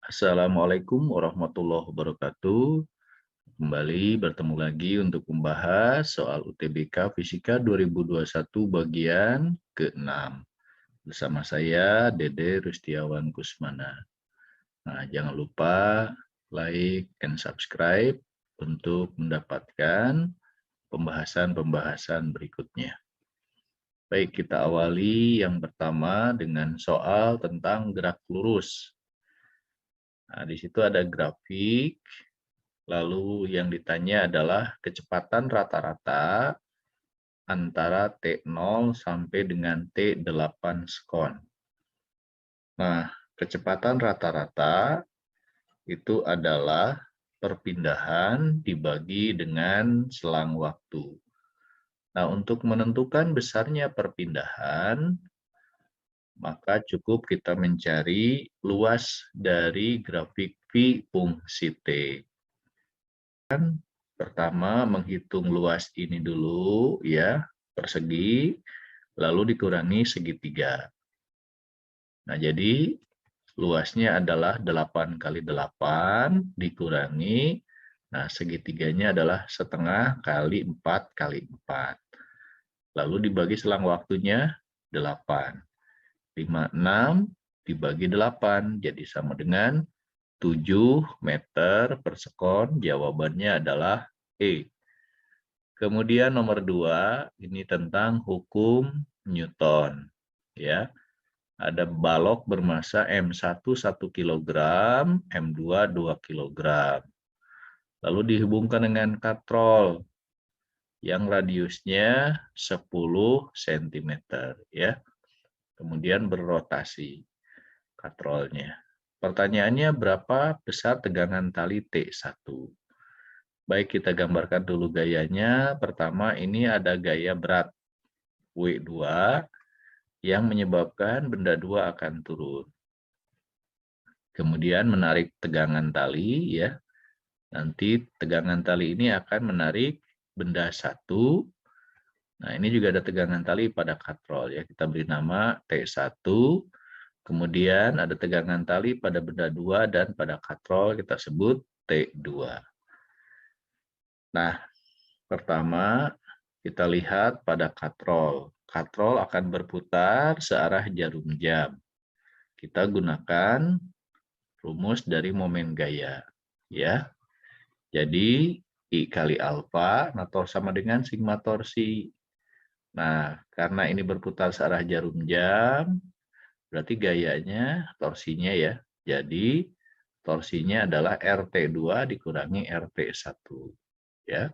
Assalamualaikum warahmatullahi wabarakatuh. Kembali bertemu lagi untuk membahas soal UTBK Fisika 2021 bagian ke-6. Bersama saya, Dede Rustiawan Kusmana. Nah, jangan lupa like and subscribe untuk mendapatkan pembahasan-pembahasan berikutnya. Baik, kita awali yang pertama dengan soal tentang gerak lurus. Nah, di situ ada grafik. Lalu yang ditanya adalah kecepatan rata-rata antara T0 sampai dengan T8 sekon. Nah, kecepatan rata-rata itu adalah perpindahan dibagi dengan selang waktu. Nah, untuk menentukan besarnya perpindahan, maka cukup kita mencari luas dari grafik V fungsi T. Pertama, menghitung luas ini dulu ya, persegi, lalu dikurangi segitiga. Nah, jadi luasnya adalah 8 kali 8 dikurangi, nah segitiganya adalah setengah kali 4 kali 4. Lalu dibagi selang waktunya 8. 56 dibagi 8, jadi sama dengan 7 meter per sekon. Jawabannya adalah E. Kemudian nomor 2, ini tentang hukum Newton. Ya, ada balok bermasa M1 1 kg, M2 2 kg. Lalu dihubungkan dengan katrol yang radiusnya 10 cm. Ya. Kemudian berrotasi katrolnya. Pertanyaannya, berapa besar tegangan tali T1? Baik, kita gambarkan dulu gayanya. Pertama, ini ada gaya berat W2 yang menyebabkan benda 2 akan turun. Kemudian menarik tegangan tali, ya. Nanti tegangan tali ini akan menarik benda 1. Nah, ini juga ada tegangan tali pada katrol, ya. Kita beri nama T1. Kemudian ada tegangan tali pada benda 2 dan pada katrol kita sebut T2. Nah, pertama kita lihat pada katrol. Katrol akan berputar searah jarum jam. Kita gunakan rumus dari momen gaya. Ya. Jadi, I kali alfa, nah sama dengan sigma torsi. Nah, karena ini berputar searah jarum jam, berarti gayanya, torsinya ya. Jadi, torsinya adalah RT2 dikurangi RT1. Ya.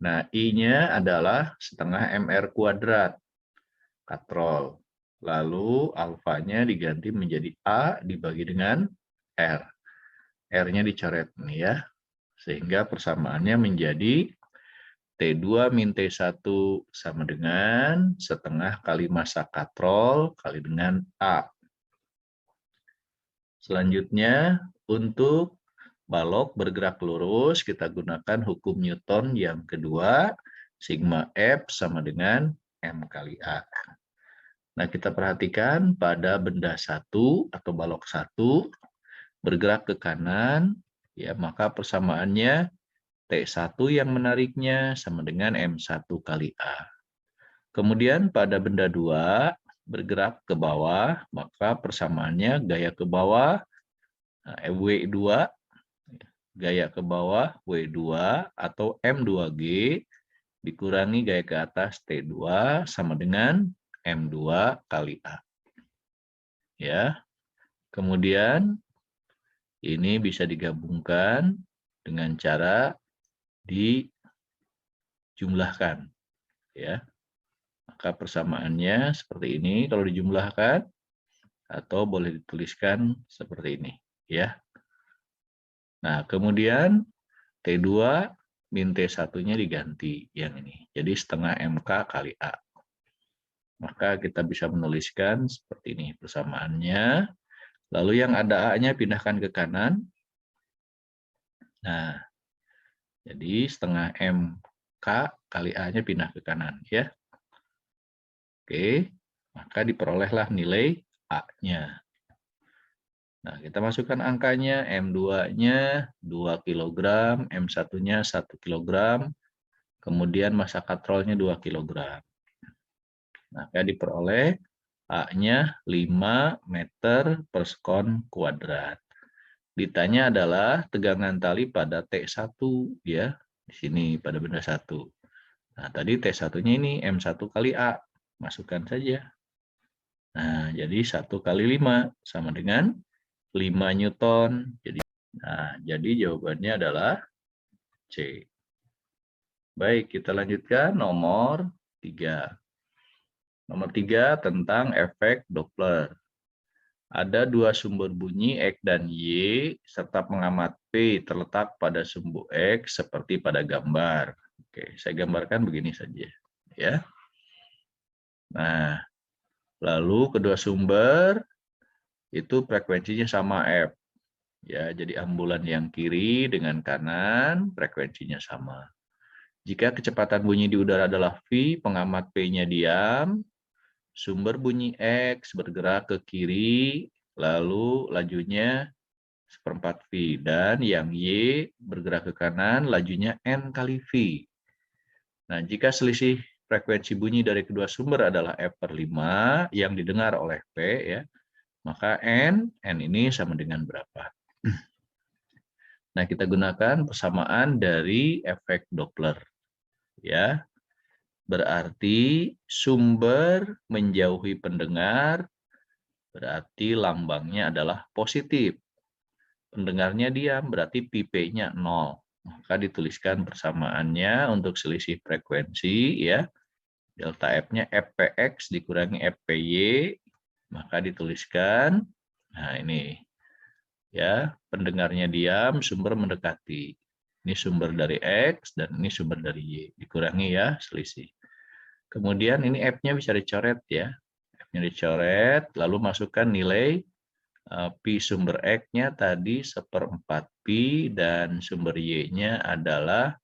Nah, I-nya adalah setengah MR kuadrat, katrol. Lalu alfanya diganti menjadi A dibagi dengan R. R-nya dicoret nih ya. Sehingga persamaannya menjadi T2 min T1 sama dengan setengah kali massa katrol kali dengan A. Selanjutnya, untuk balok bergerak lurus, kita gunakan hukum Newton yang kedua, sigma F sama dengan M kali A. Nah, kita perhatikan pada benda 1 atau balok 1 bergerak ke kanan, ya, maka persamaannya T1 yang menariknya sama dengan M1 kali A. Kemudian pada benda 2 bergerak ke bawah, maka persamaannya gaya ke bawah, W2, gaya ke bawah W2 atau M2G dikurangi gaya ke atas T2 sama dengan M2 kali A. Ya. Kemudian ini bisa digabungkan dengan cara dijumlahkan, ya. Maka persamaannya seperti ini kalau dijumlahkan, atau boleh dituliskan seperti ini, ya. Nah, kemudian T2 min T1-nya diganti yang ini. Jadi setengah MK kali A. Maka kita bisa menuliskan seperti ini persamaannya. Lalu yang ada A-nya pindahkan ke kanan. Nah, jadi setengah MK kali A-nya pindah ke kanan, ya. Oke, maka diperolehlah nilai A-nya. Nah, kita masukkan angkanya, M2-nya 2 kg, M1-nya 1 kg, kemudian massa katrolnya 2 kg. Maka diperoleh A-nya 5 meter per sekon kuadrat. Ditanya adalah tegangan tali pada T1 ya, di sini pada benda 1. Nah, tadi T1-nya ini M1 kali A. Masukkan saja. Nah, jadi 1 kali 5 sama dengan 5 Newton. Jadi jawabannya adalah C. Baik, kita lanjutkan nomor 3. Nomor 3 tentang efek Doppler. Ada dua sumber bunyi X dan Y, serta pengamat P terletak pada sumbu X seperti pada gambar. Oke, saya gambarkan begini saja. Ya. Nah, lalu kedua sumber itu frekuensinya sama F. Ya, jadi ambulan yang kiri dengan kanan frekuensinya sama. Jika kecepatan bunyi di udara adalah V, pengamat P-nya diam, sumber bunyi X bergerak ke kiri, lalu lajunya 1/4 V, dan yang Y bergerak ke kanan, lajunya N kali V. Nah, jika selisih frekuensi bunyi dari kedua sumber adalah F/5 yang didengar oleh P, ya, maka N ini sama dengan berapa? Nah, kita gunakan persamaan dari efek Doppler. Ya, berarti sumber menjauhi pendengar, berarti lambangnya adalah positif. Pendengarnya diam, berarti pp-nya 0. Maka dituliskan persamaannya untuk selisih frekuensi, ya. Delta F-nya Fpx dikurangi Fpy, maka dituliskan, nah ini, ya, pendengarnya diam, sumber mendekati. Ini sumber dari X dan ini sumber dari Y. Dikurangi ya, selisih. Kemudian ini F-nya bisa dicoret ya. F-nya dicoret, lalu masukkan nilai Pi sumber X-nya tadi 1/4 Pi dan sumber Y-nya adalah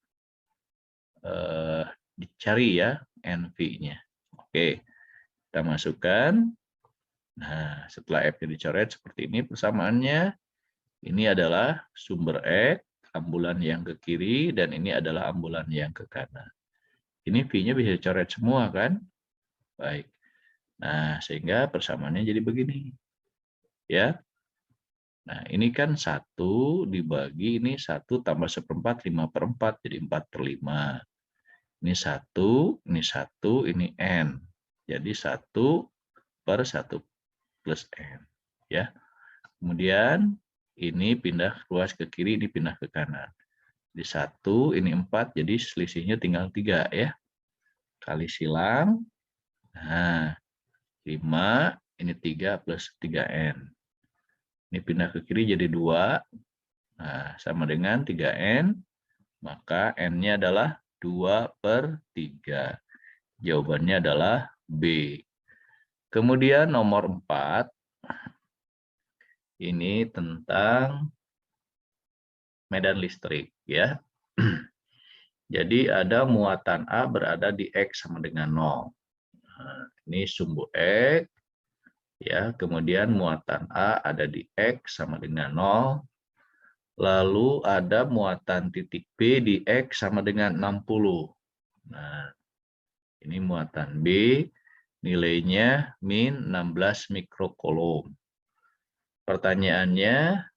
dicari ya, NV-nya. Oke, kita masukkan. Nah, setelah F-nya dicoret seperti ini persamaannya. Ini adalah sumber X, ambulan yang ke kiri, dan ini adalah ambulan yang ke kanan. Ini V-nya bisa dicoret semua, kan? Baik. Nah, sehingga persamaannya jadi begini. Ya. Nah, ini kan 1 dibagi, ini 1 tambah 1/4, 5/4, jadi 4/5. Ini 1, ini 1, ini N. Jadi 1/1 plus N. Ya. Kemudian, ini pindah ruas ke kiri, ini pindah ke kanan. Di 1, ini 4, jadi selisihnya tinggal 3 ya. Kali silang. Nah, 5, ini 3 plus 3N. Ini pindah ke kiri jadi 2. Nah, sama dengan 3N. Maka N-nya adalah 2/3. Jawabannya adalah B. Kemudian nomor 4. Ini tentang medan listrik ya. Jadi ada muatan A berada di X sama dengan 0. Nah, ini sumbu X ya, kemudian muatan A ada di X sama dengan 0. Lalu ada muatan titik B di X sama dengan 60. Nah, ini muatan B nilainya min 16 mikrocoulomb. Pertanyaannya,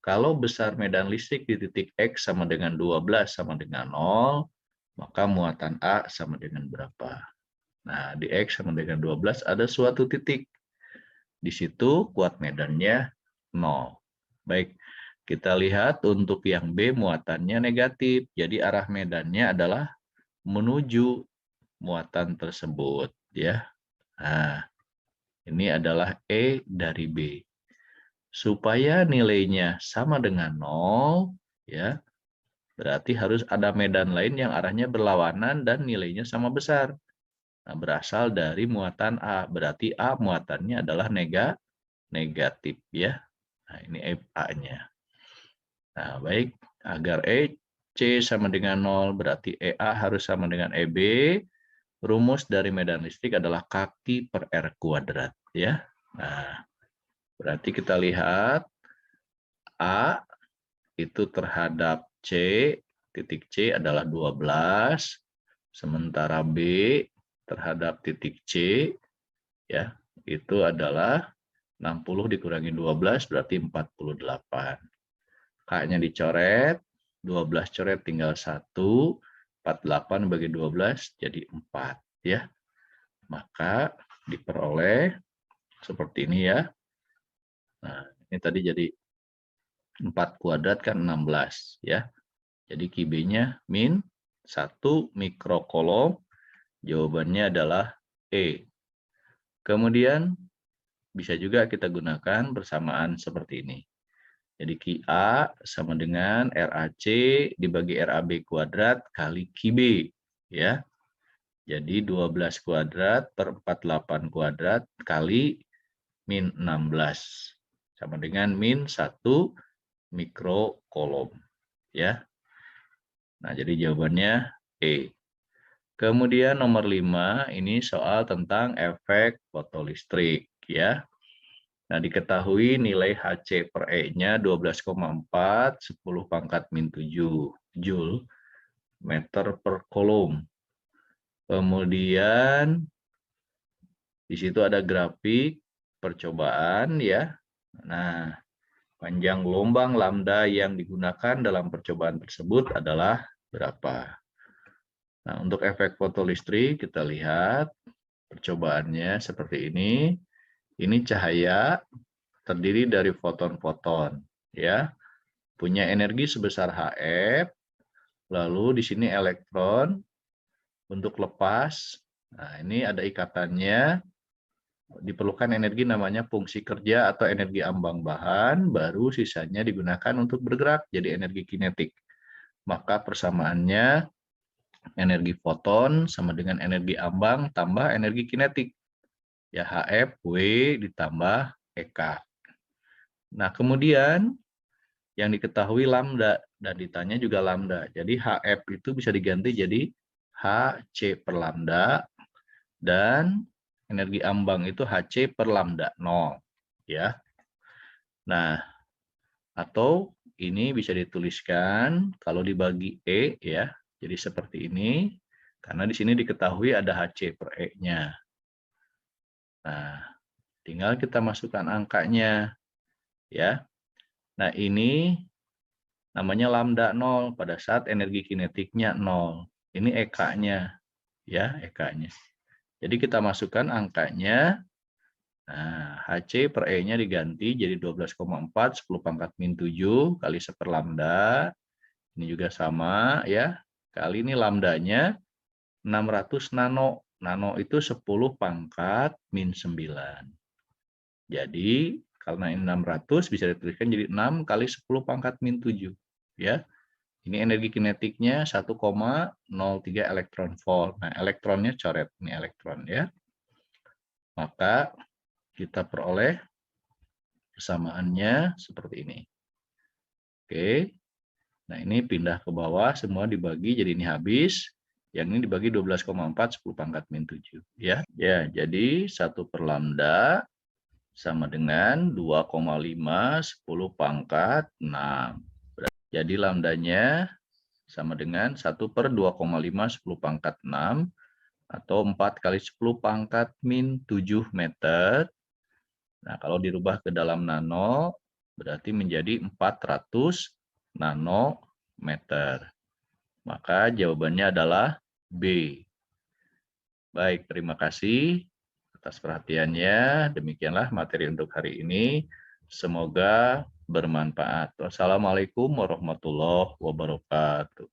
kalau besar medan listrik di titik X sama dengan 12 sama dengan 0, maka muatan A sama dengan berapa? Nah, di X sama dengan 12 ada suatu titik. Di situ kuat medannya 0. Baik, kita lihat untuk yang B muatannya negatif. Jadi arah medannya adalah menuju muatan tersebut. Ya. Nah, ini adalah E dari B. Supaya nilainya sama dengan 0, ya, berarti harus ada medan lain yang arahnya berlawanan dan nilainya sama besar. Nah, berasal dari muatan A, berarti A muatannya adalah negatif, ya. Nah, ini A-nya. Nah, baik, agar EC sama dengan 0, berarti EA harus sama dengan EB. Rumus dari medan listrik adalah kaki per R kuadrat, ya. Nah, berarti kita lihat A itu terhadap C, titik C adalah 12, sementara B terhadap titik C, ya, itu adalah 60 dikurangi 12 berarti 48. K-nya dicoret, 12 coret tinggal 1, 48 bagi 12 jadi 4, ya. Maka diperoleh seperti ini, ya. Nah, ini tadi jadi 4 kuadrat kan 16, ya. Jadi QB-nya min 1 mikrokolom. Jawabannya adalah E. Kemudian bisa juga kita gunakan persamaan seperti ini. Jadi QA sama dengan RAC dibagi RAB kuadrat kali QB, ya. Jadi 12 kuadrat per 48 kuadrat kali min 16 sama dengan min 1 mikrokolom, ya. Nah, jadi jawabannya E. Kemudian nomor 5, ini soal tentang efek fotolistrik, ya. Nah, diketahui nilai Hc per E-nya 12,4, 10 pangkat min 7 Joule meter per kolom. Kemudian di situ ada grafik percobaan, ya. Nah, panjang gelombang lambda yang digunakan dalam percobaan tersebut adalah berapa? Nah, untuk efek fotolistrik kita lihat percobaannya seperti ini. Ini cahaya terdiri dari foton-foton, ya. Punya energi sebesar Hf, lalu di sini elektron untuk lepas. Nah, ini ada ikatannya. Diperlukan energi namanya fungsi kerja atau energi ambang bahan, baru sisanya digunakan untuk bergerak, jadi energi kinetik. Maka persamaannya energi foton sama dengan energi ambang tambah energi kinetik. Ya, Hf W ditambah EK. Nah, kemudian yang diketahui lambda, dan ditanya juga lambda. Jadi Hf itu bisa diganti jadi Hc per lambda, dan energi ambang itu Hc per lambda 0. Ya. Nah, atau ini bisa dituliskan kalau dibagi E, ya. Jadi seperti ini, karena di sini diketahui ada Hc per E-nya. Nah, tinggal kita masukkan angkanya, ya. Nah, ini namanya lambda 0 pada saat energi kinetiknya 0. Ini EK-nya, ya, EK-nya. Jadi kita masukkan angkanya. Nah, Hc per E-nya diganti jadi 12,4, 10 pangkat min 7 kali 1 per lambda. Ini juga sama, ya. Kali ini lambdanya 600 nano. Nano itu 10 pangkat min 9. Jadi, karena ini 600 bisa dituliskan jadi 6 kali 10 pangkat min 7. Ya. Ini energi kinetiknya 1,03 elektron volt. Nah, elektronnya coret. Ini elektron, ya. Maka kita peroleh persamaannya seperti ini. Oke. Nah, ini pindah ke bawah, semua dibagi, jadi ini habis. Yang ini dibagi 12,4, 10 pangkat min 7. Ya, jadi 1 per lambda sama dengan 2,5, 10 pangkat 6. Jadi lambdanya sama dengan 1 per 2,5, 10 pangkat 6, atau 4 kali 10 pangkat min 7 meter. Nah, kalau dirubah ke dalam nano, berarti menjadi 400 nanometer. Maka jawabannya adalah B. Baik, terima kasih atas perhatiannya. Demikianlah materi untuk hari ini. Semoga bermanfaat. Wassalamualaikum warahmatullahi wabarakatuh.